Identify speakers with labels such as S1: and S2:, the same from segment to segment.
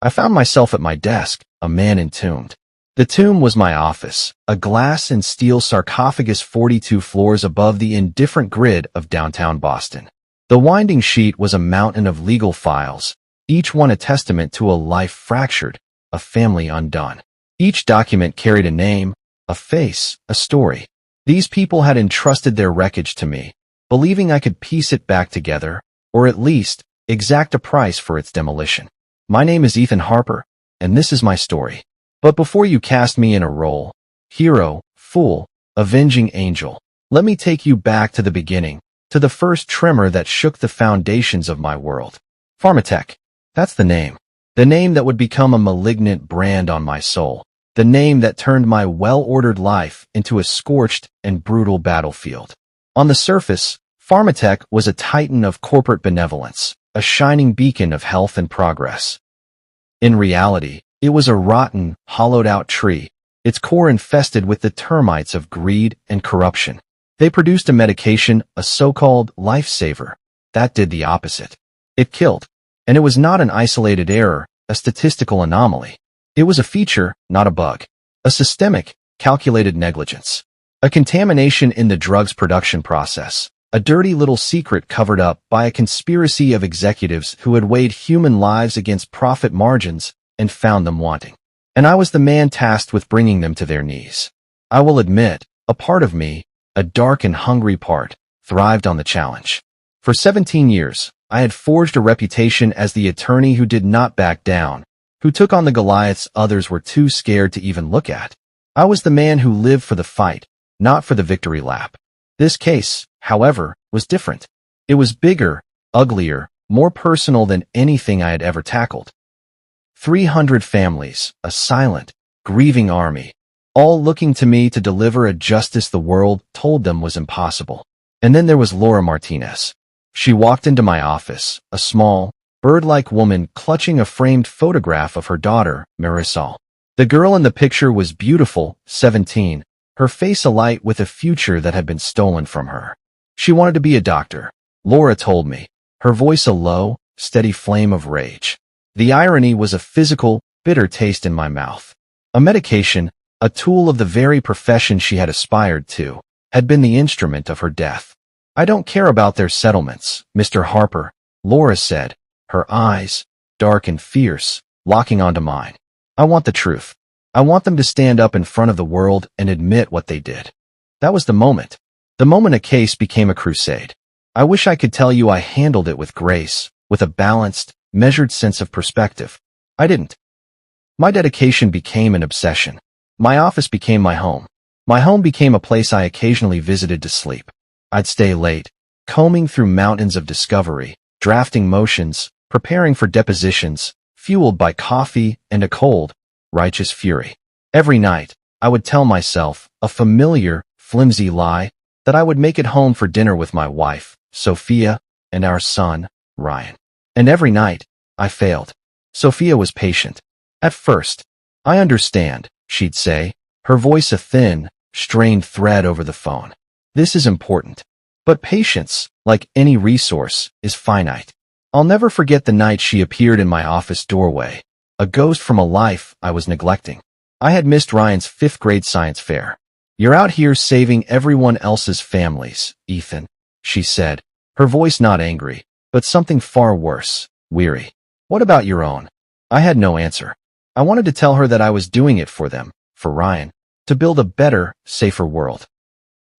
S1: I found myself at my desk, a man entombed. The tomb was my office, a glass and steel sarcophagus 42 floors above the indifferent grid of downtown Boston. The winding sheet was a mountain of legal files, each one a testament to a life fractured, a family undone. Each document carried a name, a face, a story. These people had entrusted their wreckage to me, believing I could piece it back together, or at least, exact a price for its demolition. My name is Ethan Harper, and this is my story. But before you cast me in a role, hero, fool, avenging angel, let me take you back to the beginning, to the first tremor that shook the foundations of my world. Pharmatech. That's the name. The name that would become a malignant brand on my soul. The name that turned my well-ordered life into a scorched and brutal battlefield. On the surface, Pharmatech was a titan of corporate benevolence, a shining beacon of health and progress. In reality, it was a rotten, hollowed-out tree, its core infested with the termites of greed and corruption. They produced a medication, a so-called lifesaver, that did the opposite. It killed. And it was not an isolated error, a statistical anomaly. It was a feature, not a bug. A systemic, calculated negligence. A contamination in the drug's production process. A dirty little secret covered up by a conspiracy of executives who had weighed human lives against profit margins and found them wanting. And I was the man tasked with bringing them to their knees. I will admit, a part of me, a dark and hungry part, thrived on the challenge. For 17 years, I had forged a reputation as the attorney who did not back down, who took on the Goliaths others were too scared to even look at. I was the man who lived for the fight, not for the victory lap. This case, however, was different. It was bigger, uglier, more personal than anything I had ever tackled. 300 families, a silent, grieving army, all looking to me to deliver a justice the world told them was impossible. And then there was Laura Martinez. She walked into my office, a small, bird-like woman clutching a framed photograph of her daughter, Marisol. The girl in the picture was beautiful, 17, her face alight with a future that had been stolen from her. She wanted to be a doctor, Laura told me, her voice a low, steady flame of rage. The irony was a physical, bitter taste in my mouth. A medication, a tool of the very profession she had aspired to, had been the instrument of her death. I don't care about their settlements, Mr. Harper, Laura said, her eyes, dark and fierce, locking onto mine. I want the truth. I want them to stand up in front of the world and admit what they did. That was the moment. The moment a case became a crusade. I wish I could tell you I handled it with grace, with a balanced, measured sense of perspective. I didn't. My dedication became an obsession. My office became my home. My home became a place I occasionally visited to sleep. I'd stay late, combing through mountains of discovery, drafting motions, preparing for depositions, fueled by coffee and a cold, righteous fury. Every night, I would tell myself, a familiar, flimsy lie, that I would make it home for dinner with my wife, Sophia, and our son, Ryan. And every night, I failed. Sophia was patient. At first, I understand, she'd say, her voice a thin, strained thread over the phone. This is important. But patience, like any resource, is finite. I'll never forget the night she appeared in my office doorway, a ghost from a life I was neglecting. I had missed Ryan's 5th grade science fair. You're out here saving everyone else's families, Ethan, she said, her voice not angry, but something far worse, weary. What about your own? I had no answer. I wanted to tell her that I was doing it for them, for Ryan, to build a better, safer world.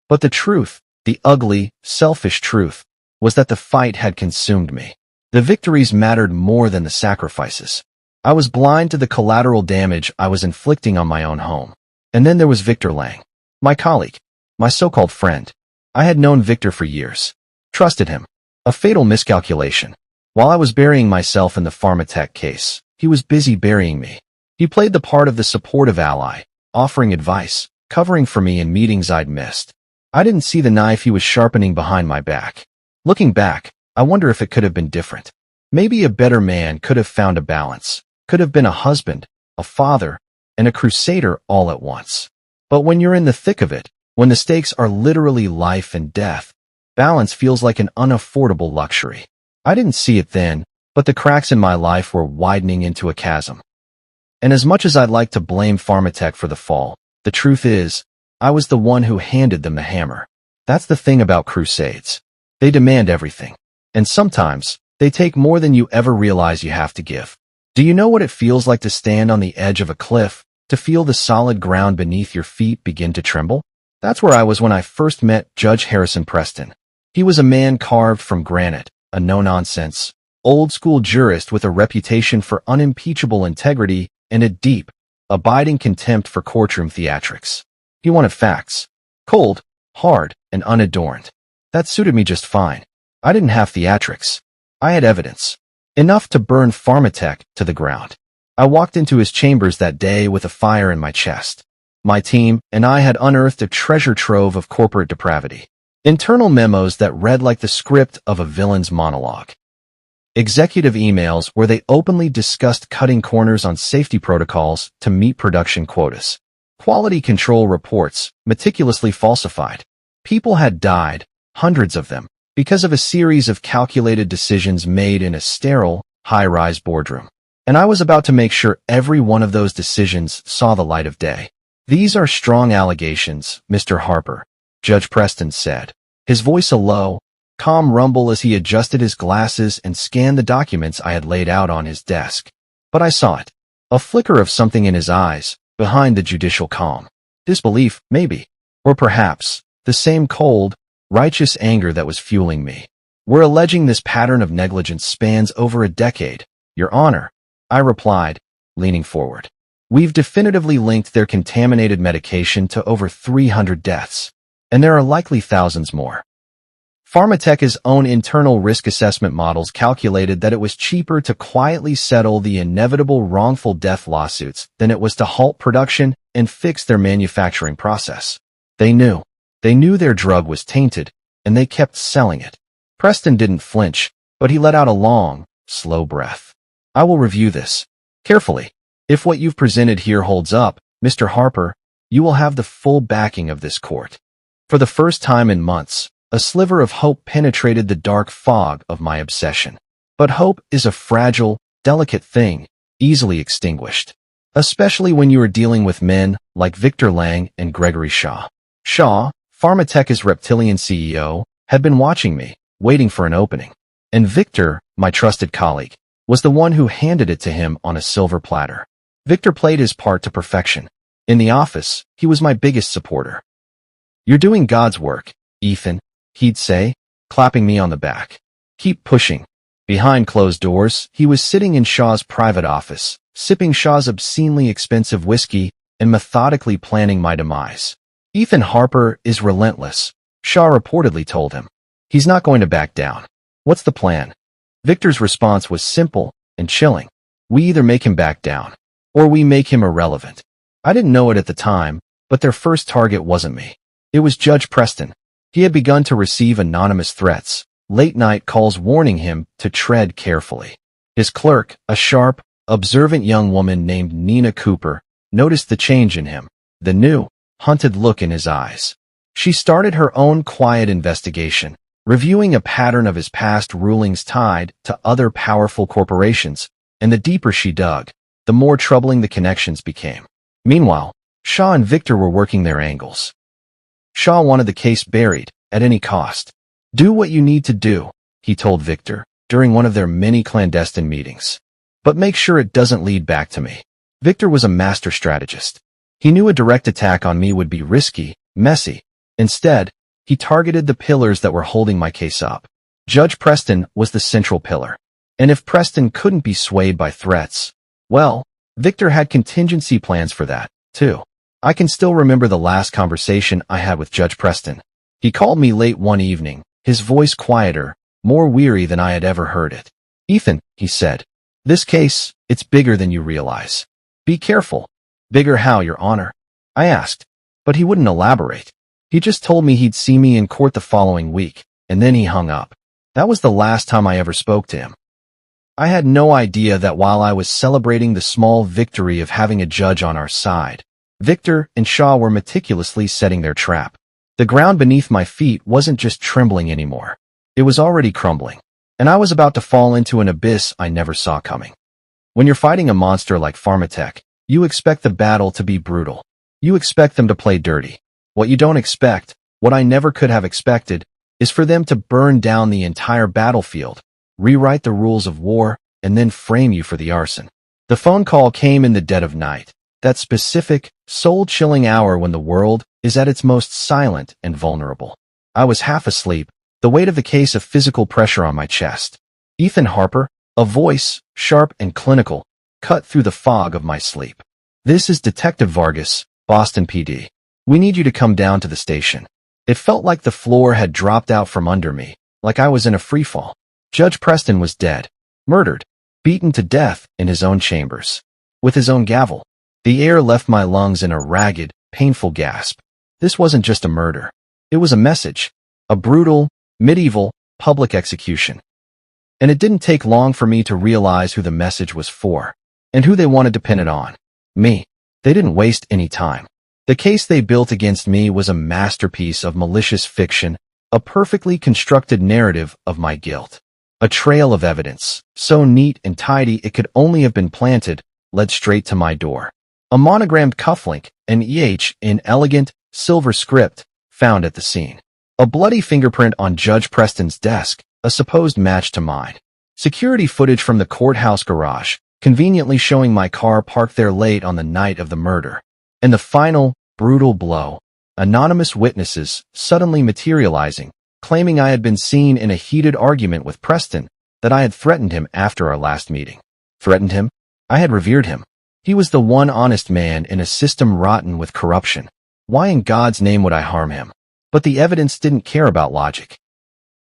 S1: But the truth, the ugly, selfish truth, was that the fight had consumed me. The victories mattered more than the sacrifices. I was blind to the collateral damage I was inflicting on my own home. And then there was Victor Lang, my colleague, my so-called friend. I had known Victor for years, trusted him. A fatal miscalculation. While I was burying myself in the Pharmatech case, he was busy burying me. He played the part of the supportive ally, offering advice, covering for me in meetings I'd missed. I didn't see the knife he was sharpening behind my back. Looking back, I wonder if it could have been different. Maybe a better man could have found a balance, could have been a husband, a father, and a crusader all at once. But when you're in the thick of it, when the stakes are literally life and death, balance feels like an unaffordable luxury. I didn't see it then, but the cracks in my life were widening into a chasm. And as much as I'd like to blame Pharmatech for the fall, the truth is, I was the one who handed them the hammer. That's the thing about crusades. They demand everything. And sometimes, they take more than you ever realize you have to give. Do you know what it feels like to stand on the edge of a cliff, to feel the solid ground beneath your feet begin to tremble? That's where I was when I first met Judge Harrison Preston. He was a man carved from granite, a no-nonsense, old-school jurist with a reputation for unimpeachable integrity and a deep, abiding contempt for courtroom theatrics. He wanted facts. Cold, hard, and unadorned. That suited me just fine. I didn't have theatrics. I had evidence. Enough to burn Pharmatech to the ground. I walked into his chambers that day with a fire in my chest. My team and I had unearthed a treasure trove of corporate depravity. Internal memos that read like the script of a villain's monologue. Executive emails where they openly discussed cutting corners on safety protocols to meet production quotas. Quality control reports, meticulously falsified. People had died, hundreds of them, because of a series of calculated decisions made in a sterile, high-rise boardroom. And I was about to make sure every one of those decisions saw the light of day. "These are strong allegations, Mr. Harper," Judge Preston said, his voice a low, calm rumble as he adjusted his glasses and scanned the documents I had laid out on his desk. But I saw it. A flicker of something in his eyes, behind the judicial calm. Disbelief, maybe. Or perhaps, the same cold, righteous anger that was fueling me. "We're alleging this pattern of negligence spans over a decade, Your Honor," I replied, leaning forward. "We've definitively linked their contaminated medication to over 300 deaths, and there are likely thousands more." Pharmatech's own internal risk assessment models calculated that it was cheaper to quietly settle the inevitable wrongful death lawsuits than it was to halt production and fix their manufacturing process. They knew their drug was tainted, and they kept selling it. Preston didn't flinch, but he let out a long, slow breath. "I will review this carefully. If what you've presented here holds up, Mr. Harper, you will have the full backing of this court." For the first time in months, a sliver of hope penetrated the dark fog of my obsession. But hope is a fragile, delicate thing, easily extinguished. Especially when you are dealing with men like Victor Lang and Gregory Shaw. Shaw, Pharmatech's reptilian CEO, had been watching me, waiting for an opening. And Victor, my trusted colleague, was the one who handed it to him on a silver platter. Victor played his part to perfection. In the office, he was my biggest supporter. "You're doing God's work, Ethan," he'd say, clapping me on the back. "Keep pushing." Behind closed doors, he was sitting in Shaw's private office, sipping Shaw's obscenely expensive whiskey and methodically planning my demise. "Ethan Harper is relentless," Shaw reportedly told him. "He's not going to back down. What's the plan?" Victor's response was simple and chilling. "We either make him back down, or we make him irrelevant." I didn't know it at the time, but their first target wasn't me. It was Judge Preston. He had begun to receive anonymous threats, late-night calls warning him to tread carefully. His clerk, a sharp, observant young woman named Nina Cooper, noticed the change in him, the new, hunted look in his eyes. She started her own quiet investigation, reviewing a pattern of his past rulings tied to other powerful corporations, and the deeper she dug, the more troubling the connections became. Meanwhile, Shaw and Victor were working their angles. Shaw wanted the case buried, at any cost. "Do what you need to do," he told Victor, during one of their many clandestine meetings. "But make sure it doesn't lead back to me." Victor was a master strategist. He knew a direct attack on me would be risky, messy. Instead, he targeted the pillars that were holding my case up. Judge Preston was the central pillar. And if Preston couldn't be swayed by threats, well, Victor had contingency plans for that, too. I can still remember the last conversation I had with Judge Preston. He called me late one evening, his voice quieter, more weary than I had ever heard it. "Ethan," he said, "this case, it's bigger than you realize. Be careful." "Bigger how, Your Honor?" I asked, but he wouldn't elaborate. He just told me he'd see me in court the following week, and then he hung up. That was the last time I ever spoke to him. I had no idea that while I was celebrating the small victory of having a judge on our side, Victor and Shaw were meticulously setting their trap. The ground beneath my feet wasn't just trembling anymore. It was already crumbling. and I was about to fall into an abyss I never saw coming. When you're fighting a monster like Pharmatech, you expect the battle to be brutal. You expect them to play dirty. What you don't expect, what I never could have expected, is for them to burn down the entire battlefield, rewrite the rules of war, and then frame you for the arson. The phone call came in the dead of night, that specific, soul-chilling hour when the world is at its most silent and vulnerable. I was half asleep, the weight of the case of physical pressure on my chest. Ethan Harper, a voice, sharp and clinical, cut through the fog of my sleep. "This is Detective Vargas, Boston PD. We need you to come down to the station." It felt like the floor had dropped out from under me, like I was in a freefall. Judge Preston was dead, murdered, beaten to death in his own chambers, with his own gavel. The air left my lungs in a ragged, painful gasp. This wasn't just a murder. It was a message, a brutal, medieval, public execution. And it didn't take long for me to realize who the message was for, and who they wanted to pin it on. Me. They didn't waste any time. The case they built against me was a masterpiece of malicious fiction, a perfectly constructed narrative of my guilt. A trail of evidence, so neat and tidy it could only have been planted, led straight to my door. A monogrammed cufflink, an EH in elegant, silver script, found at the scene. A bloody fingerprint on Judge Preston's desk, a supposed match to mine. Security footage from the courthouse garage, conveniently showing my car parked there late on the night of the murder. And the final, brutal blow. Anonymous witnesses suddenly materializing, claiming I had been seen in a heated argument with Preston, that I had threatened him after our last meeting. Threatened him? I had revered him. He was the one honest man in a system rotten with corruption. Why in God's name would I harm him? But the evidence didn't care about logic.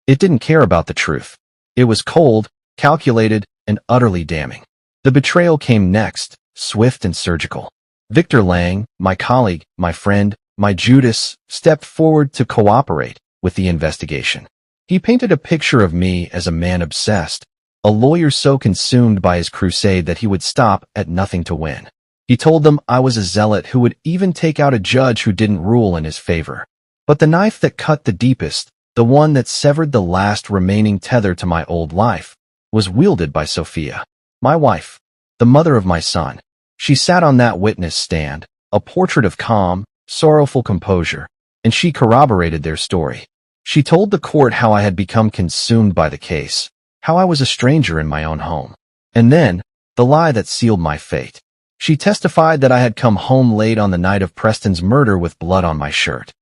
S1: It didn't care about the truth. It was cold, calculated, and utterly damning. The betrayal came next, swift and surgical. Victor Lang, my colleague, my friend, my Judas, stepped forward to cooperate with the investigation. He painted a picture of me as a man obsessed, a lawyer so consumed by his crusade that he would stop at nothing to win. He told them I was a zealot who would even take out a judge who didn't rule in his favor. But the knife that cut the deepest, the one that severed the last remaining tether to my old life, was wielded by Sophia, my wife, the mother of my son. She sat on that witness stand, a portrait of calm, sorrowful composure, and she corroborated their story. She told the court how I had become consumed by the case, how I was a stranger in my own home. And then, the lie that sealed my fate. She testified that I had come home late on the night of Preston's murder with blood on my shirt.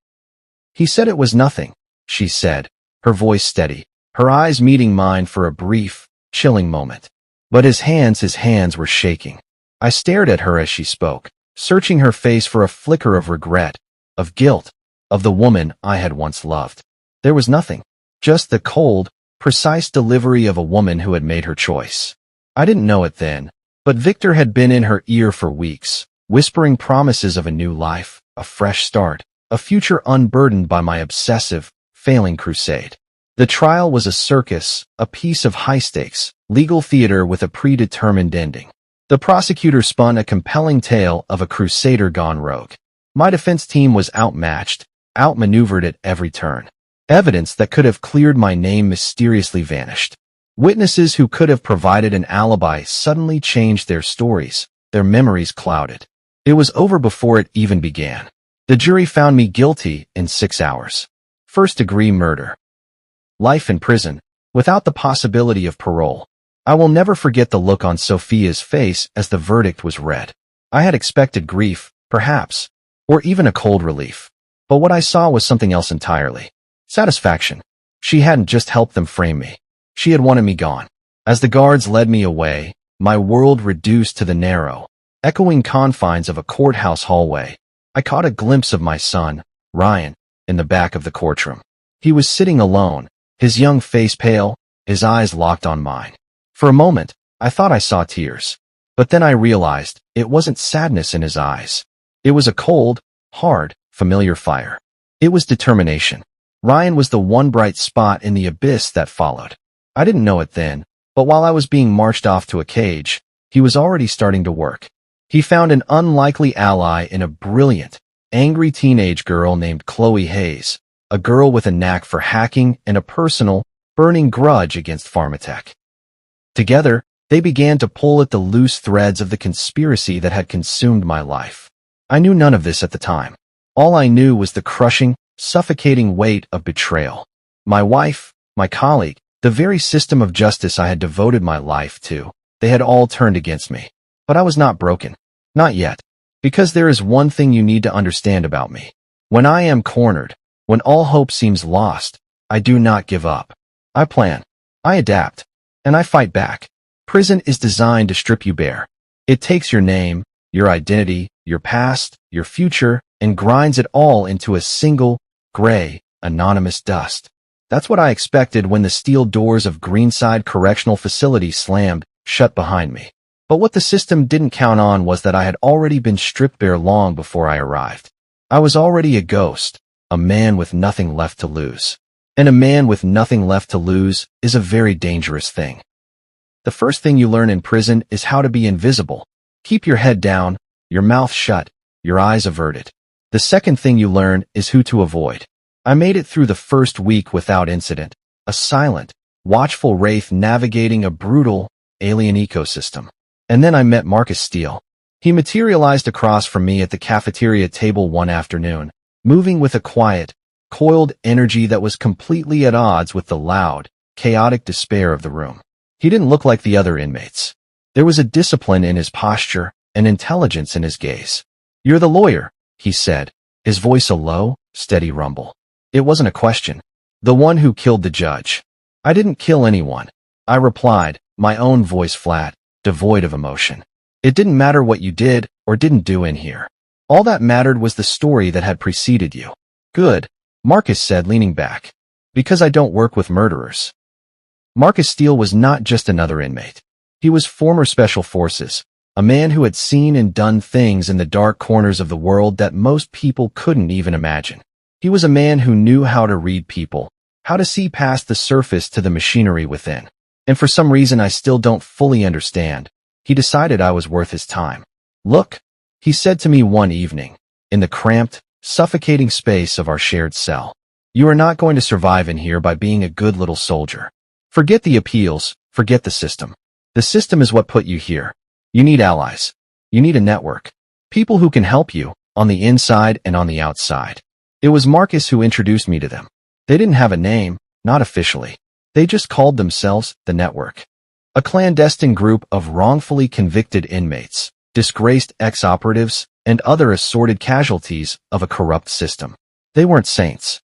S1: He said it was nothing, she said, her voice steady, her eyes meeting mine for a brief, chilling moment. But his hands were shaking. I stared at her as she spoke, searching her face for a flicker of regret, of guilt, of the woman I had once loved. There was nothing, just the cold, precise delivery of a woman who had made her choice. I didn't know it then, but Victor had been in her ear for weeks, whispering promises of a new life, a fresh start, a future unburdened by my obsessive, failing crusade. The trial was a circus, a piece of high-stakes, legal theater with a predetermined ending. The prosecutor spun a compelling tale of a crusader gone rogue. My defense team was outmatched, outmaneuvered at every turn. Evidence that could have cleared my name mysteriously vanished. Witnesses who could have provided an alibi suddenly changed their stories, their memories clouded. It was over before it even began. The jury found me guilty in 6 hours. First-degree murder. Life in prison, without the possibility of parole. I will never forget the look on Sophia's face as the verdict was read. I had expected grief, perhaps, or even a cold relief. But what I saw was something else entirely. Satisfaction. She hadn't just helped them frame me. She had wanted me gone. As the guards led me away, my world reduced to the narrow, echoing confines of a courthouse hallway. I caught a glimpse of my son, Ryan, in the back of the courtroom. He was sitting alone, his young face pale, his eyes locked on mine. For a moment, I thought I saw tears. But then I realized it wasn't sadness in his eyes. It was a cold, hard, familiar fire. It was determination. Ryan was the one bright spot in the abyss that followed. I didn't know it then, but while I was being marched off to a cage, he was already starting to work. He found an unlikely ally in a brilliant, angry teenage girl named Chloe Hayes, a girl with a knack for hacking and a personal, burning grudge against Pharmatech. Together, they began to pull at the loose threads of the conspiracy that had consumed my life. I knew none of this at the time. All I knew was the crushing, suffocating weight of betrayal. My wife, my colleague, the very system of justice I had devoted my life to, they had all turned against me. But I was not broken. Not yet. Because there is one thing you need to understand about me. When I am cornered, when all hope seems lost, I do not give up. I plan. I adapt. And I fight back. Prison is designed to strip you bare. It takes your name, your identity, your past, your future, and grinds it all into a single, gray, anonymous dust. That's what I expected when the steel doors of Greenside Correctional Facility slammed shut behind me. But what the system didn't count on was that I had already been stripped bare long before I arrived. I was already a ghost, a man with nothing left to lose. And a man with nothing left to lose is a very dangerous thing. The first thing you learn in prison is how to be invisible. Keep your head down, your mouth shut, your eyes averted. The second thing you learn is who to avoid. I made it through the first week without incident, a silent, watchful wraith navigating a brutal, alien ecosystem. And then I met Marcus Steele. He materialized across from me at the cafeteria table one afternoon, moving with a quiet, coiled energy that was completely at odds with the loud, chaotic despair of the room. He didn't look like the other inmates. There was a discipline in his posture, an intelligence in his gaze. "You're the lawyer," he said, his voice a low, steady rumble. It wasn't a question. "The one who killed the judge." "I didn't kill anyone," I replied, my own voice flat, devoid of emotion. "It didn't matter what you did or didn't do in here. All that mattered was the story that had preceded you." "Good," Marcus said, leaning back. "Because I don't work with murderers." Marcus Steele was not just another inmate. He was former Special Forces, a man who had seen and done things in the dark corners of the world that most people couldn't even imagine. He was a man who knew how to read people, how to see past the surface to the machinery within. And for some reason I still don't fully understand, he decided I was worth his time. "Look," he said to me one evening, in the cramped, suffocating space of our shared cell. "You are not going to survive in here by being a good little soldier. Forget the appeals, forget the system. The system is what put you here. You need allies. You need a network. People who can help you, on the inside and on the outside." It was Marcus who introduced me to them. They didn't have a name, not officially. They just called themselves the Network. A clandestine group of wrongfully convicted inmates, disgraced ex-operatives, and other assorted casualties of a corrupt system. They weren't saints.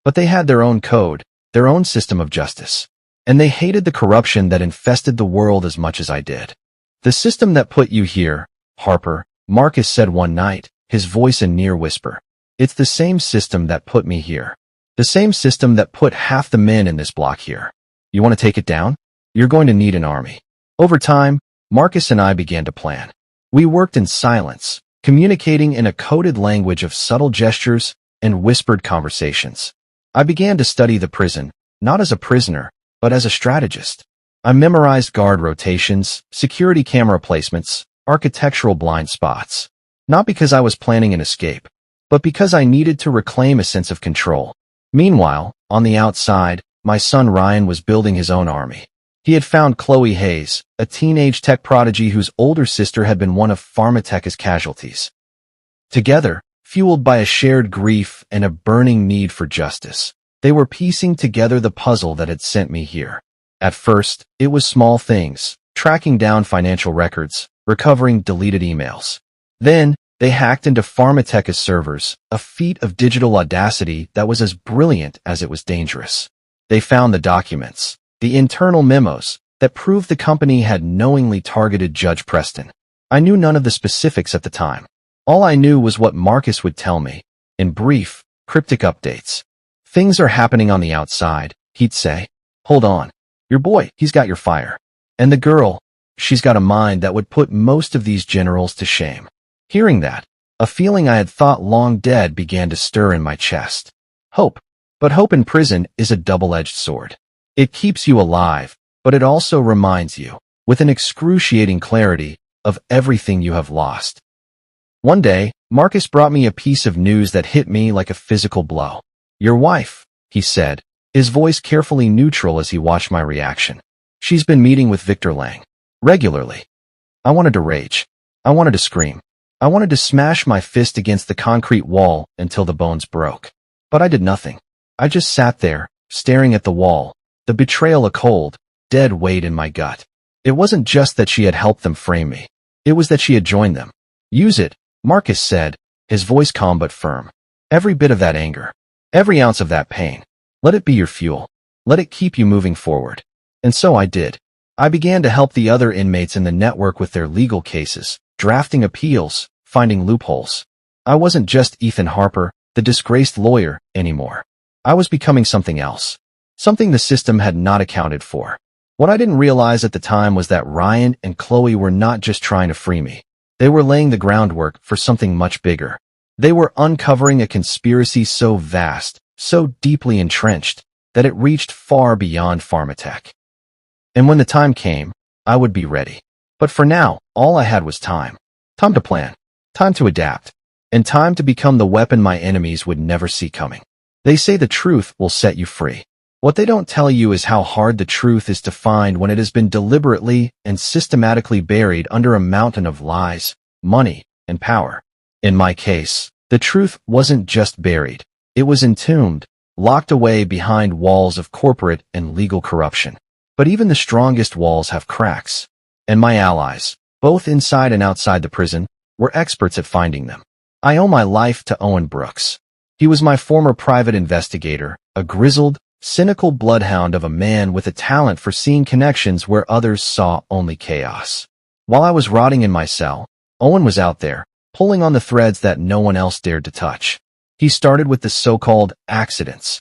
S1: But they had their own code, their own system of justice. And they hated the corruption that infested the world as much as I did. "The system that put you here, Harper," Marcus said one night, his voice a near whisper. "It's the same system that put me here. The same system that put half the men in this block here. You want to take it down? You're going to need an army." Over time, Marcus and I began to plan. We worked in silence, communicating in a coded language of subtle gestures and whispered conversations. I began to study the prison, not as a prisoner, but as a strategist. I memorized guard rotations, security camera placements, architectural blind spots. Not because I was planning an escape, but because I needed to reclaim a sense of control. Meanwhile, on the outside, my son Ryan was building his own army. He had found Chloe Hayes, a teenage tech prodigy whose older sister had been one of Pharmatech's casualties. Together, fueled by a shared grief and a burning need for justice, they were piecing together the puzzle that had sent me here. At first, it was small things, tracking down financial records, recovering deleted emails. Then, they hacked into Pharmatech's servers, a feat of digital audacity that was as brilliant as it was dangerous. They found the documents, the internal memos, that proved the company had knowingly targeted Judge Preston. I knew none of the specifics at the time. All I knew was what Marcus would tell me, in brief, cryptic updates. "Things are happening on the outside," he'd say. "Hold on. Your boy, he's got your fire. And the girl, she's got a mind that would put most of these generals to shame." Hearing that, a feeling I had thought long dead began to stir in my chest. Hope. But hope in prison is a double-edged sword. It keeps you alive, but it also reminds you, with an excruciating clarity, of everything you have lost. One day, Marcus brought me a piece of news that hit me like a physical blow. "Your wife," he said, his voice carefully neutral as he watched my reaction. She's been meeting with Victor Lang. Regularly. I wanted to rage. I wanted to scream. I wanted to smash my fist against the concrete wall until the bones broke. But I did nothing. I just sat there, staring at the wall, the betrayal a cold, dead weight in my gut. It wasn't just that she had helped them frame me. It was that she had joined them. Use it, Marcus said, his voice calm but firm. Every bit of that anger. Every ounce of that pain. Let it be your fuel. Let it keep you moving forward. And so I did. I began to help the other inmates in the network with their legal cases, drafting appeals, finding loopholes. I wasn't just Ethan Harper, the disgraced lawyer, anymore. I was becoming something else. Something the system had not accounted for. What I didn't realize at the time was that Ryan and Chloe were not just trying to free me. They were laying the groundwork for something much bigger. They were uncovering a conspiracy so vast, so deeply entrenched, that it reached far beyond pharmatech. And when the time came, I would be ready. But for now, all I had was time. Time to plan. Time to adapt. And time to become the weapon my enemies would never see coming. They say the truth will set you free. What they don't tell you is how hard the truth is to find when it has been deliberately and systematically buried under a mountain of lies, money, and power. In my case, the truth wasn't just buried. It was entombed, locked away behind walls of corporate and legal corruption. But even the strongest walls have cracks. And my allies, both inside and outside the prison, were experts at finding them. I owe my life to Owen Brooks. He was my former private investigator, a grizzled, cynical bloodhound of a man with a talent for seeing connections where others saw only chaos. While I was rotting in my cell, Owen was out there, pulling on the threads that no one else dared to touch. He started with the so-called accidents.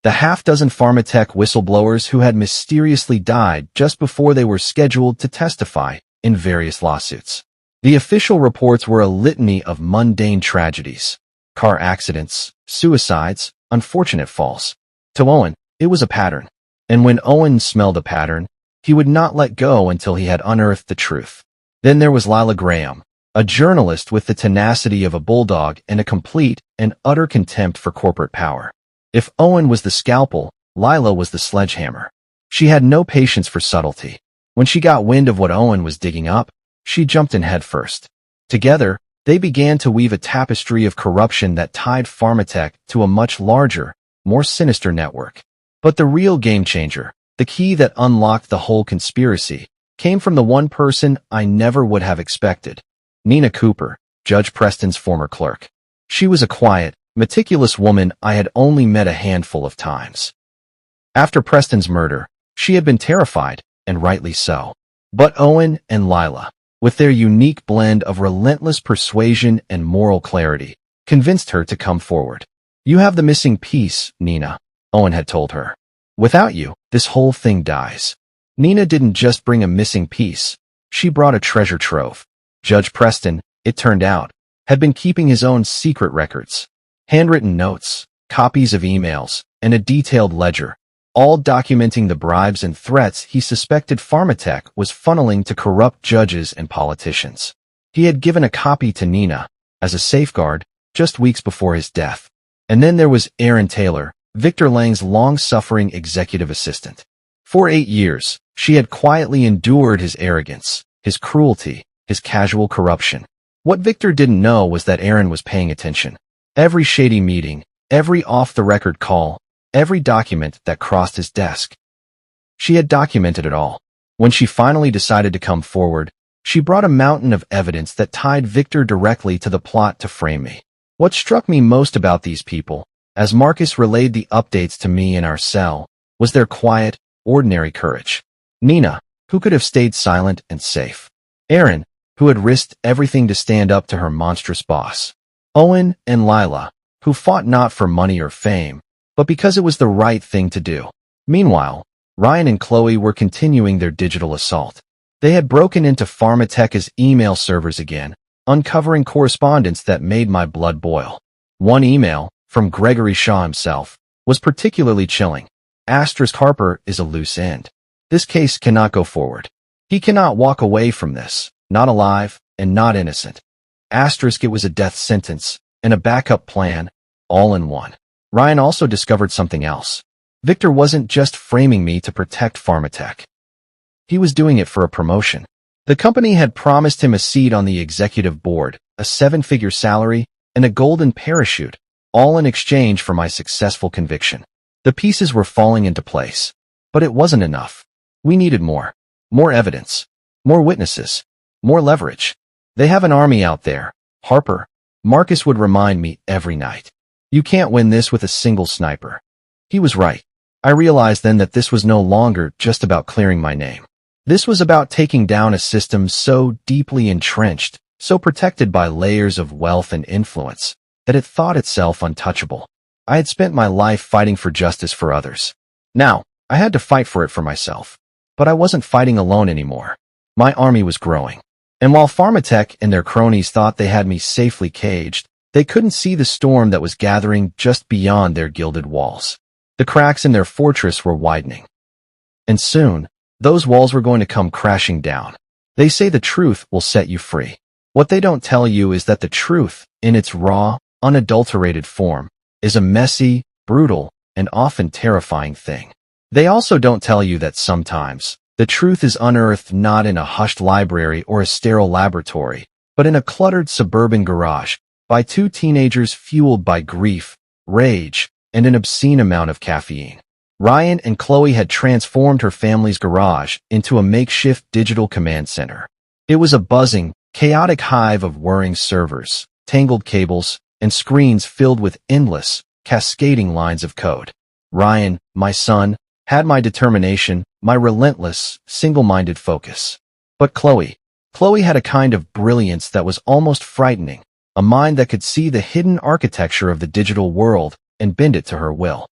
S1: The half-dozen pharmatech whistleblowers who had mysteriously died just before they were scheduled to testify in various lawsuits. The official reports were a litany of mundane tragedies. Car accidents, suicides, unfortunate falls. To Owen, it was a pattern. And when Owen smelled a pattern, he would not let go until he had unearthed the truth. Then there was Lila Graham, a journalist with the tenacity of a bulldog and a complete and utter contempt for corporate power. If Owen was the scalpel, Lila was the sledgehammer. She had no patience for subtlety. When she got wind of what Owen was digging up, she jumped in headfirst. Together, they began to weave a tapestry of corruption that tied pharmatech to a much larger, more sinister network. But the real game changer, the key that unlocked the whole conspiracy, came from the one person I never would have expected. Nina Cooper, Judge Preston's former clerk. She was a quiet, meticulous woman I had only met a handful of times. After Preston's murder, she had been terrified, and rightly so. But Owen and Lila, with their unique blend of relentless persuasion and moral clarity, convinced her to come forward. "You have the missing piece, Nina," Owen had told her. "Without you, this whole thing dies." Nina didn't just bring a missing piece. She brought a treasure trove. Judge Preston, it turned out, had been keeping his own secret records. Handwritten notes, copies of emails, and a detailed ledger, all documenting the bribes and threats he suspected pharmatech was funneling to corrupt judges and politicians. He had given a copy to Nina, as a safeguard, just weeks before his death. And then there was Erin Taylor, Victor Lang's long-suffering executive assistant. For 8 years, she had quietly endured his arrogance, his cruelty, his casual corruption. What Victor didn't know was that Erin was paying attention. Every shady meeting, every off-the-record call, every document that crossed his desk. She had documented it all. When she finally decided to come forward, she brought a mountain of evidence that tied Victor directly to the plot to frame me. What struck me most about these people, as Marcus relayed the updates to me in our cell, was their quiet, ordinary courage. Nina, who could have stayed silent and safe. Erin, who had risked everything to stand up to her monstrous boss. Owen and Lila, who fought not for money or fame, but because it was the right thing to do. Meanwhile, Ryan and Chloe were continuing their digital assault. They had broken into Pharmatech's email servers again, uncovering correspondence that made my blood boil. One email, from Gregory Shaw himself, was particularly chilling. Harper is a loose end. This case cannot go forward. He cannot walk away from this, not alive and not innocent. It was a death sentence and a backup plan, all in one. Ryan also discovered something else. Victor wasn't just framing me to protect Pharmatech. He was doing it for a promotion. The company had promised him a seat on the executive board, a 7-figure salary, and a golden parachute, all in exchange for my successful conviction. The pieces were falling into place. But it wasn't enough. We needed more. More evidence. More witnesses. More leverage. They have an army out there. Harper. Marcus would remind me every night. You can't win this with a single sniper. He was right. I realized then that this was no longer just about clearing my name. This was about taking down a system so deeply entrenched, so protected by layers of wealth and influence, that it thought itself untouchable. I had spent my life fighting for justice for others. Now, I had to fight for it for myself. But I wasn't fighting alone anymore. My army was growing. And while Pharmatech and their cronies thought they had me safely caged, they couldn't see the storm that was gathering just beyond their gilded walls. The cracks in their fortress were widening. And soon, those walls were going to come crashing down. They say the truth will set you free. What they don't tell you is that the truth, in its raw, unadulterated form, is a messy, brutal, and often terrifying thing. They also don't tell you that sometimes, the truth is unearthed not in a hushed library or a sterile laboratory, but in a cluttered suburban garage, by two teenagers fueled by grief, rage, and an obscene amount of caffeine. Ryan and Chloe had transformed her family's garage into a makeshift digital command center. It was a buzzing, chaotic hive of whirring servers, tangled cables, and screens filled with endless, cascading lines of code. Ryan, my son, had my determination, my relentless, single-minded focus. But Chloe had a kind of brilliance that was almost frightening, a mind that could see the hidden architecture of the digital world and bend it to her will.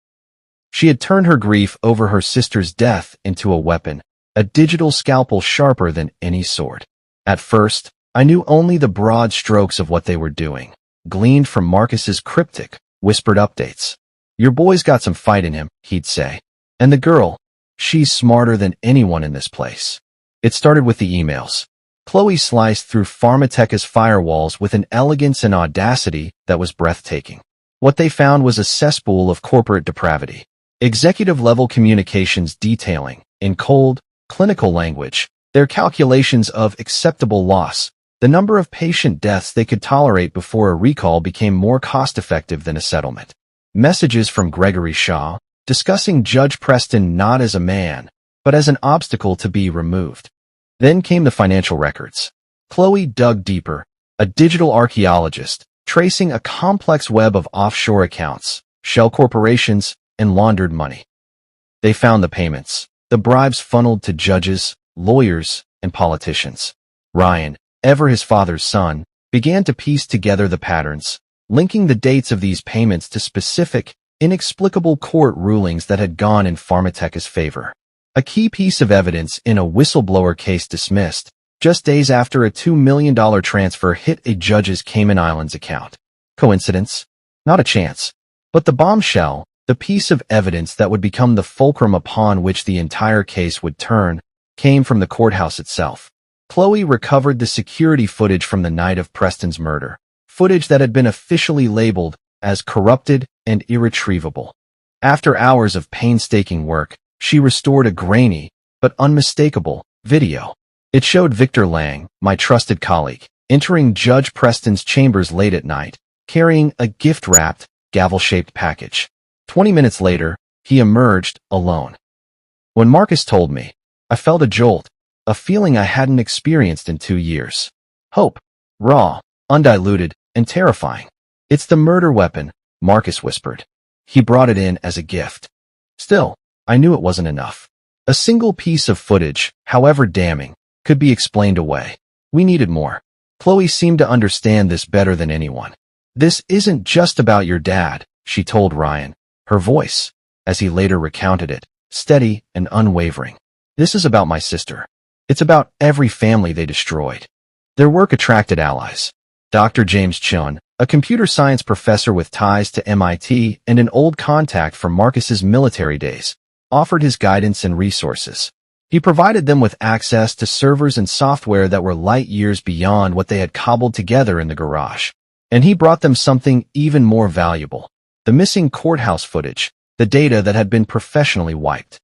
S1: She had turned her grief over her sister's death into a weapon, a digital scalpel sharper than any sword. At first, I knew only the broad strokes of what they were doing, gleaned from Marcus's cryptic, whispered updates. Your boy's got some fight in him, he'd say. And the girl, she's smarter than anyone in this place. It started with the emails. Chloe sliced through Pharmatech's firewalls with an elegance and audacity that was breathtaking. What they found was a cesspool of corporate depravity. Executive-level communications detailing, in cold, clinical language, their calculations of acceptable loss, the number of patient deaths they could tolerate before a recall became more cost-effective than a settlement. Messages from Gregory Shaw, discussing Judge Preston not as a man, but as an obstacle to be removed. Then came the financial records. Chloe dug deeper, a digital archaeologist, tracing a complex web of offshore accounts, shell corporations, and laundered money. They found the payments, the bribes funneled to judges, lawyers, and politicians. Ryan, ever his father's son, began to piece together the patterns, linking the dates of these payments to specific, inexplicable court rulings that had gone in Pharmatech's favor. A key piece of evidence in a whistleblower case dismissed, just days after a $2 million transfer hit a judge's Cayman Islands account. Coincidence? Not a chance. But the bombshell, the piece of evidence that would become the fulcrum upon which the entire case would turn, came from the courthouse itself. Chloe recovered the security footage from the night of Preston's murder, footage that had been officially labeled as corrupted and irretrievable. After hours of painstaking work, she restored a grainy, but unmistakable, video. It showed Victor Lang, my trusted colleague, entering Judge Preston's chambers late at night, carrying a gift-wrapped, gavel-shaped package. 20 minutes later, he emerged alone. When Marcus told me, I felt a jolt, a feeling I hadn't experienced in 2 years. Hope, raw, undiluted, and terrifying. It's the murder weapon, Marcus whispered. He brought it in as a gift. Still, I knew it wasn't enough. A single piece of footage, however damning, could be explained away. We needed more. Chloe seemed to understand this better than anyone. This isn't just about your dad, she told Ryan, her voice, as he later recounted it, steady and unwavering. This is about my sister. It's about every family they destroyed. Their work attracted allies. Dr. James Chun, a computer science professor with ties to MIT and an old contact from Marcus's military days, offered his guidance and resources. He provided them with access to servers and software that were light years beyond what they had cobbled together in the garage. And he brought them something even more valuable. The missing courthouse footage, the data that had been professionally wiped.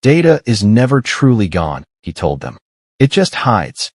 S1: Data is never truly gone, he told them. It just hides.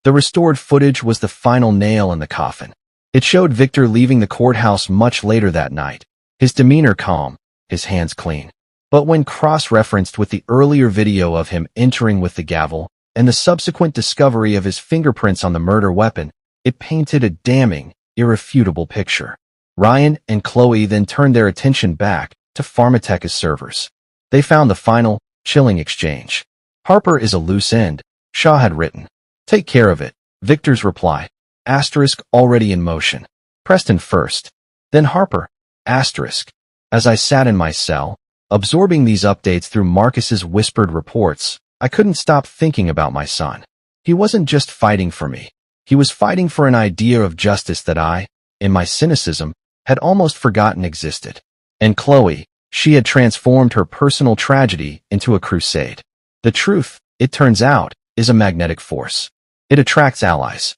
S1: The restored footage was the final nail in the coffin. It showed Victor leaving the courthouse much later that night, his demeanor calm, his hands clean. But when cross-referenced with the earlier video of him entering with the gavel and the subsequent discovery of his fingerprints on the murder weapon, it painted a damning, irrefutable picture. Ryan and Chloe then turned their attention back to Pharmateca's servers. They found the final, chilling exchange. "Harper is a loose end," Shaw had written. "Take care of it." Victor's reply, asterisk already in motion. "Preston first, then Harper, asterisk." As I sat in my cell, absorbing these updates through Marcus's whispered reports, I couldn't stop thinking about my son. He wasn't just fighting for me. He was fighting for an idea of justice that I, in my cynicism, had almost forgotten existed. And Chloe, she had transformed her personal tragedy into a crusade. The truth, it turns out, is a magnetic force. It attracts allies.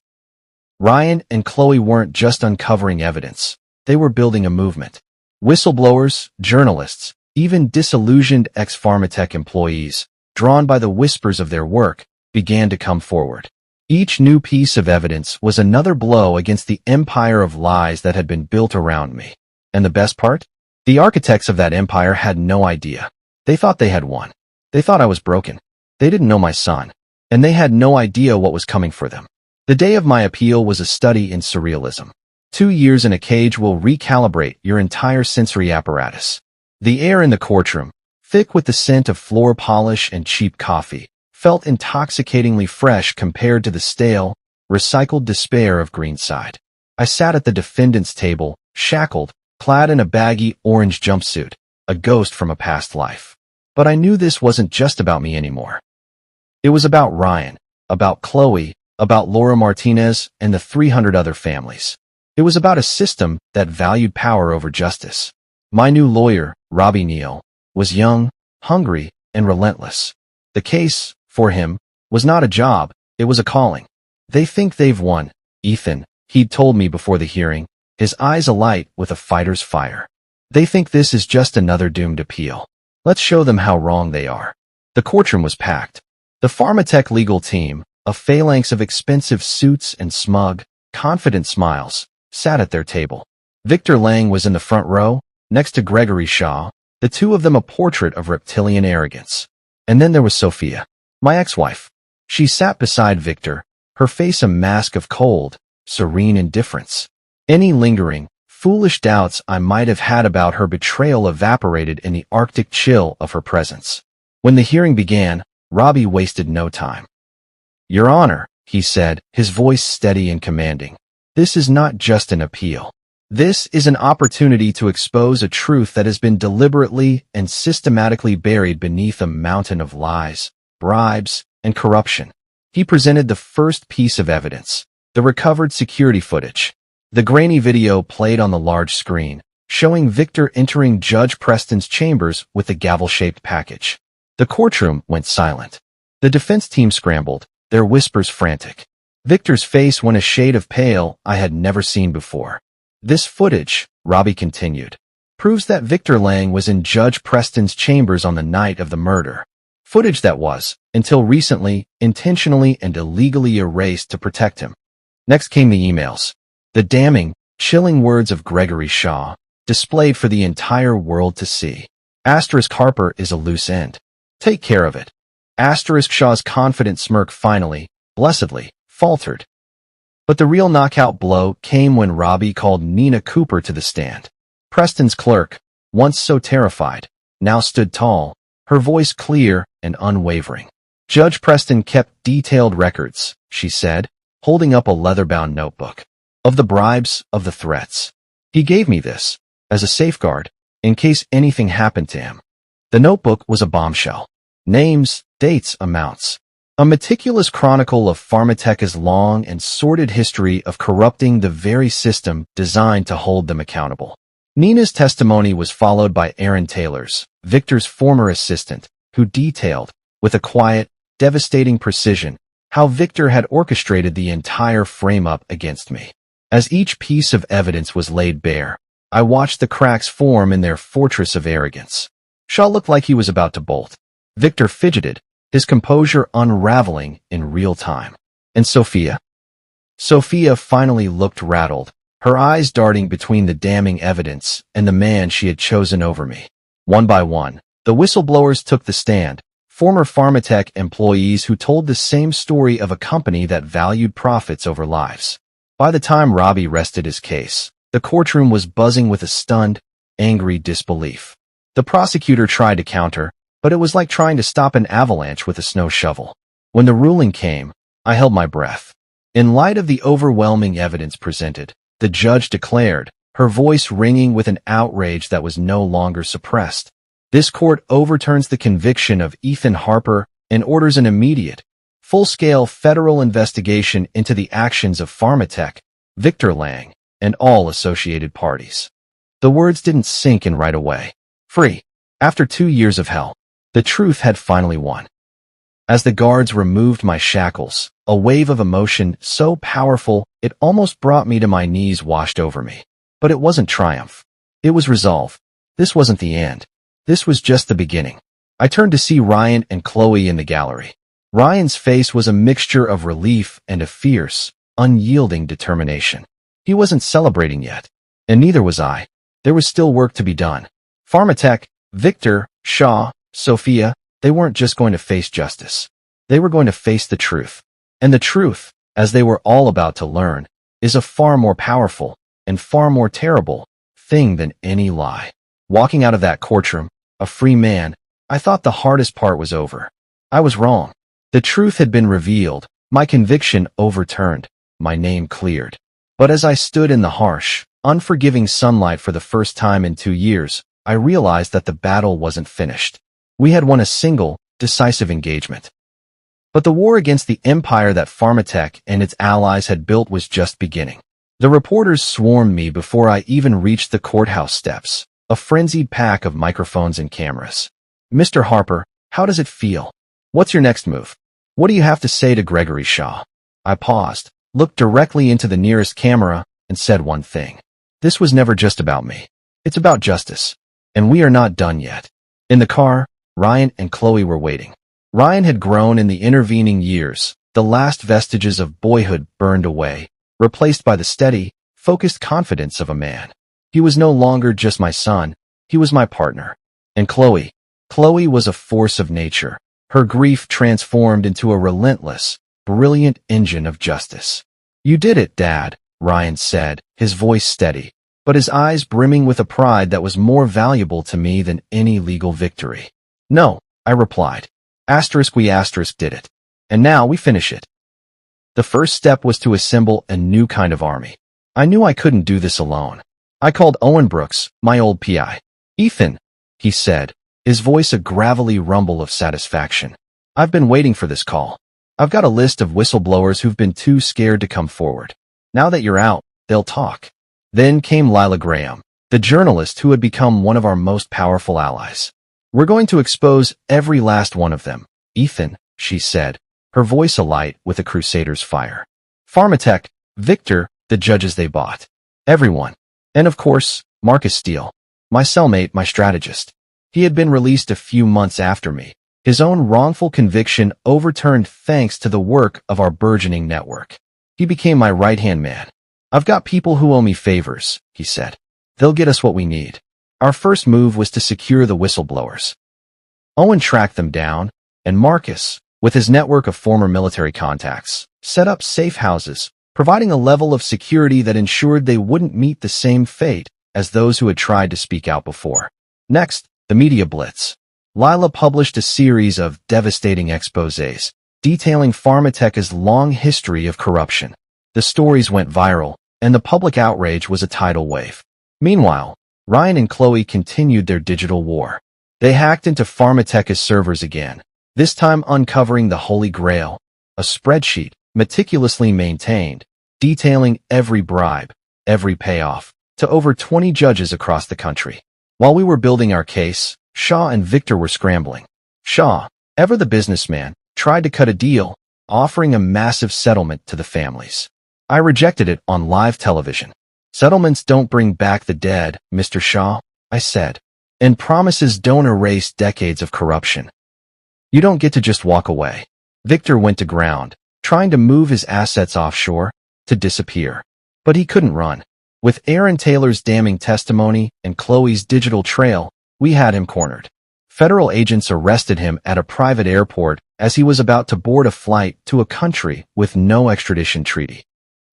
S1: Ryan and Chloe weren't just uncovering evidence. They were building a movement. Whistleblowers, journalists, even disillusioned ex-Pharmatech employees, drawn by the whispers of their work, began to come forward. Each new piece of evidence was another blow against the empire of lies that had been built around me. And the best part? The architects of that empire had no idea. They thought they had won. They thought I was broken. They didn't know my son. And they had no idea what was coming for them. The day of my appeal was a study in surrealism. 2 years in a cage will recalibrate your entire sensory apparatus. The air in the courtroom, thick with the scent of floor polish and cheap coffee, felt intoxicatingly fresh compared to the stale, recycled despair of Greenside. I sat at the defendant's table, shackled, clad in a baggy orange jumpsuit, a ghost from a past life. But I knew this wasn't just about me anymore. It was about Ryan, about Chloe, about Laura Martinez, and the 300 other families. It was about a system that valued power over justice. My new lawyer, Robbie Neal, was young, hungry, and relentless. The case, for him, was not a job, it was a calling. "They think they've won, Ethan," he'd told me before the hearing, his eyes alight with a fighter's fire. "They think this is just another doomed appeal. Let's show them how wrong they are." The courtroom was packed. The Pharmatech legal team, a phalanx of expensive suits and smug, confident smiles, sat at their table. Victor Lang was in the front row, next to Gregory Shaw, the two of them a portrait of reptilian arrogance. And then there was Sophia, my ex-wife. She sat beside Victor, her face a mask of cold, serene indifference. Any lingering, foolish doubts I might have had about her betrayal evaporated in the Arctic chill of her presence. When the hearing began, Robbie wasted no time. "Your Honor," he said, his voice steady and commanding, "this is not just an appeal. This is an opportunity to expose a truth that has been deliberately and systematically buried beneath a mountain of lies, bribes, and corruption." He presented the first piece of evidence, the recovered security footage. The grainy video played on the large screen, showing Victor entering Judge Preston's chambers with the gavel-shaped package. The courtroom went silent. The defense team scrambled, their whispers frantic. Victor's face went a shade of pale I had never seen before. "This footage," Robbie continued, "proves that Victor Lang was in Judge Preston's chambers on the night of the murder. Footage that was, until recently, intentionally and illegally erased to protect him." Next came the emails. The damning, chilling words of Gregory Shaw, displayed for the entire world to see. Asterisk Harper is a loose end. Take care of it. Asterisk Shaw's confident smirk finally, blessedly, faltered. But the real knockout blow came when Robbie called Nina Cooper to the stand. Preston's clerk, once so terrified, now stood tall, her voice clear and unwavering. "Judge Preston kept detailed records," she said, holding up a leather-bound notebook. "Of the bribes, of the threats. He gave me this, as a safeguard, in case anything happened to him." The notebook was a bombshell. Names, dates, amounts. A meticulous chronicle of Pharmateca's long and sordid history of corrupting the very system designed to hold them accountable. Nina's testimony was followed by Aaron Taylor's, Victor's former assistant, who detailed, with a quiet, devastating precision, how Victor had orchestrated the entire frame-up against me. As each piece of evidence was laid bare, I watched the cracks form in their fortress of arrogance. Shaw looked like he was about to bolt. Victor fidgeted, his composure unraveling in real time. And Sophia? Sophia finally looked rattled, her eyes darting between the damning evidence and the man she had chosen over me. One by one, the whistleblowers took the stand, former Pharmatech employees who told the same story of a company that valued profits over lives. By the time Robbie rested his case, the courtroom was buzzing with a stunned, angry disbelief. The prosecutor tried to counter, but it was like trying to stop an avalanche with a snow shovel. When the ruling came, I held my breath. In light of the overwhelming evidence presented, the judge declared, her voice ringing with an outrage that was no longer suppressed. This court overturns the conviction of Ethan Harper and orders an immediate, full-scale federal investigation into the actions of Pharmatech, Victor Lang, and all associated parties. The words didn't sink in right away. Free. After 2 years of hell, the truth had finally won. As the guards removed my shackles, a wave of emotion so powerful it almost brought me to my knees washed over me. But it wasn't triumph. It was resolve. This wasn't the end. This was just the beginning. I turned to see Ryan and Chloe in the gallery. Ryan's face was a mixture of relief and a fierce, unyielding determination. He wasn't celebrating yet, and neither was I. There was still work to be done. Pharmatech, Victor, Shaw, Sophia, they weren't just going to face justice. They were going to face the truth. And the truth, as they were all about to learn, is a far more powerful and far more terrible thing than any lie. Walking out of that courtroom, a free man, I thought the hardest part was over. I was wrong. The truth had been revealed, my conviction overturned, my name cleared. But as I stood in the harsh, unforgiving sunlight for the first time in 2 years, I realized that the battle wasn't finished. We had won a single, decisive engagement. But the war against the empire that Pharmatech and its allies had built was just beginning. The reporters swarmed me before I even reached the courthouse steps, a frenzied pack of microphones and cameras. Mr. Harper, how does it feel? What's your next move? What do you have to say to Gregory Shaw? I paused, looked directly into the nearest camera, and said one thing. This was never just about me. It's about justice. And we are not done yet. In the car, Ryan and Chloe were waiting. Ryan had grown in the intervening years, the last vestiges of boyhood burned away, replaced by the steady, focused confidence of a man. He was no longer just my son, he was my partner. And Chloe was a force of nature, her grief transformed into a relentless, brilliant engine of justice. You did it, Dad, Ryan said, his voice steady, but his eyes brimming with a pride that was more valuable to me than any legal victory. No, I replied. We did it. And now we finish it. The first step was to assemble a new kind of army. I knew I couldn't do this alone. I called Owen Brooks, my old PI. Ethan, he said, his voice a gravelly rumble of satisfaction. I've been waiting for this call. I've got a list of whistleblowers who've been too scared to come forward. Now that you're out, they'll talk. Then came Lila Graham, the journalist who had become one of our most powerful allies. We're going to expose every last one of them, Ethan, she said, her voice alight with a crusader's fire. Pharmatech, Victor, the judges they bought. Everyone. And of course, Marcus Steele, my cellmate, my strategist. He had been released a few months after me, his own wrongful conviction overturned thanks to the work of our burgeoning network. He became my right-hand man. I've got people who owe me favors, he said. They'll get us what we need. Our first move was to secure the whistleblowers. Owen tracked them down, and Marcus, with his network of former military contacts, set up safe houses, providing a level of security that ensured they wouldn't meet the same fate as those who had tried to speak out before. Next, the media blitz. Lila published a series of devastating exposés, detailing Pharmatech's long history of corruption. The stories went viral, and the public outrage was a tidal wave. Meanwhile, Ryan and Chloe continued their digital war. They hacked into Pharmatech's servers again, this time uncovering the Holy Grail, a spreadsheet meticulously maintained, detailing every bribe, every payoff, to over 20 judges across the country. While we were building our case, Shaw and Victor were scrambling. Shaw, ever the businessman, tried to cut a deal, offering a massive settlement to the families. I rejected it on live television. Settlements don't bring back the dead, Mr. Shaw, I said. And promises don't erase decades of corruption. You don't get to just walk away. Victor went to ground, trying to move his assets offshore, to disappear. But he couldn't run. With Aaron Taylor's damning testimony and Chloe's digital trail, we had him cornered. Federal agents arrested him at a private airport as he was about to board a flight to a country with no extradition treaty.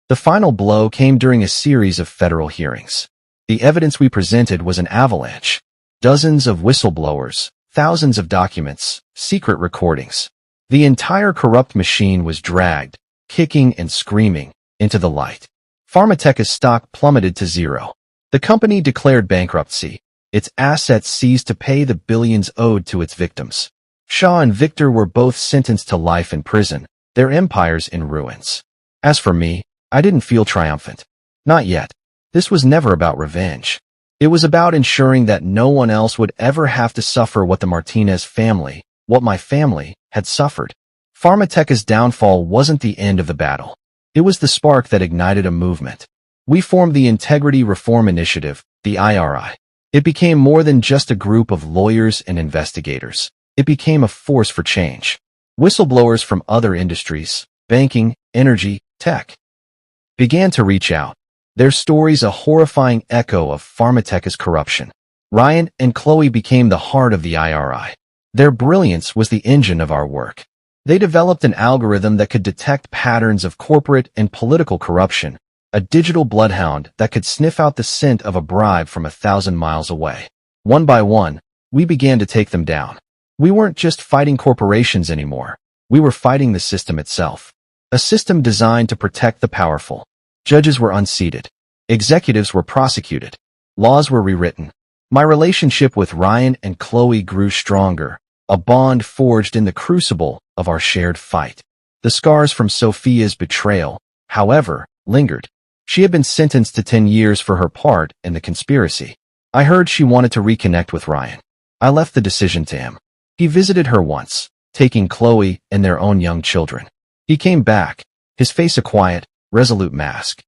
S1: The final blow came during a series of federal hearings. The evidence we presented was an avalanche. Dozens of whistleblowers, thousands of documents, secret recordings. The entire corrupt machine was dragged, kicking and screaming, into the light. Pharmateca's stock plummeted to zero. The company declared bankruptcy. Its assets ceased to pay the billions owed to its victims. Shaw and Victor were both sentenced to life in prison, their empires in ruins. As for me, I didn't feel triumphant. Not yet. This was never about revenge. It was about ensuring that no one else would ever have to suffer what the Martinez family, what my family, had suffered. Pharmateca's downfall wasn't the end of the battle. It was the spark that ignited a movement. We formed the Integrity Reform Initiative, the IRI. It became more than just a group of lawyers and investigators. It became a force for change. Whistleblowers from other industries, banking, energy, tech, began to reach out. Their stories a horrifying echo of Pharmateca's corruption. Ryan and Chloe became the heart of the IRI. Their brilliance was the engine of our work. They developed an algorithm that could detect patterns of corporate and political corruption, a digital bloodhound that could sniff out the scent of a bribe from 1,000 miles away. One by one, we began to take them down. We weren't just fighting corporations anymore. We were fighting the system itself. A system designed to protect the powerful. Judges were unseated. Executives were prosecuted. Laws were rewritten. My relationship with Ryan and Chloe grew stronger, a bond forged in the crucible of our shared fight. The scars from Sophia's betrayal, however, lingered. She had been sentenced to 10 years for her part in the conspiracy. I heard she wanted to reconnect with Ryan. I left the decision to him. He visited her once, taking Chloe and their own young children. He came back, his face a quiet, resolute mask.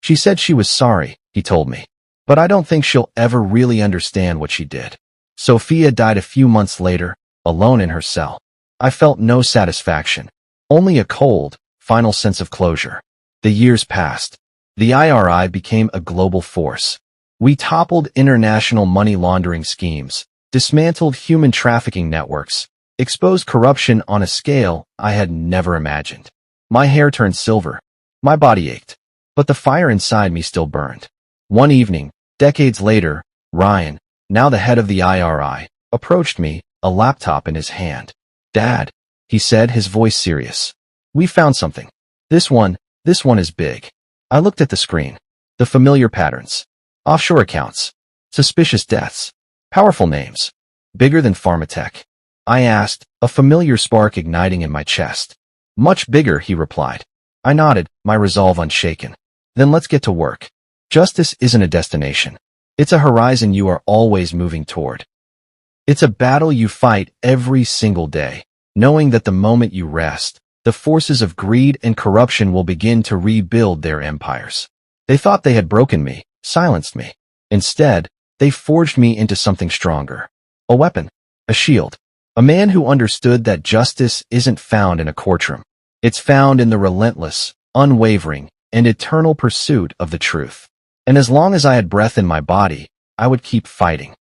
S1: She said she was sorry, he told me. But I don't think she'll ever really understand what she did. Sophia died a few months later, alone in her cell. I felt no satisfaction, only a cold, final sense of closure. The years passed. The IRI became a global force. We toppled international money laundering schemes, dismantled human trafficking networks, exposed corruption on a scale I had never imagined. My hair turned silver. My body ached. But the fire inside me still burned. One evening, decades later, Ryan, now the head of the IRI, approached me, a laptop in his hand. "Dad," he said, his voice serious. "We found something. This one is big." I looked at the screen. The familiar patterns. Offshore accounts. Suspicious deaths. Powerful names. Bigger than Pharmatech. I asked, a familiar spark igniting in my chest. "Much bigger," he replied. I nodded, my resolve unshaken. "Then let's get to work. Justice isn't a destination. It's a horizon you are always moving toward. It's a battle you fight every single day, knowing that the moment you rest, the forces of greed and corruption will begin to rebuild their empires." They thought they had broken me, silenced me. Instead, they forged me into something stronger. A weapon. A shield. A man who understood that justice isn't found in a courtroom. It's found in the relentless, unwavering, and eternal pursuit of the truth. And as long as I had breath in my body, I would keep fighting.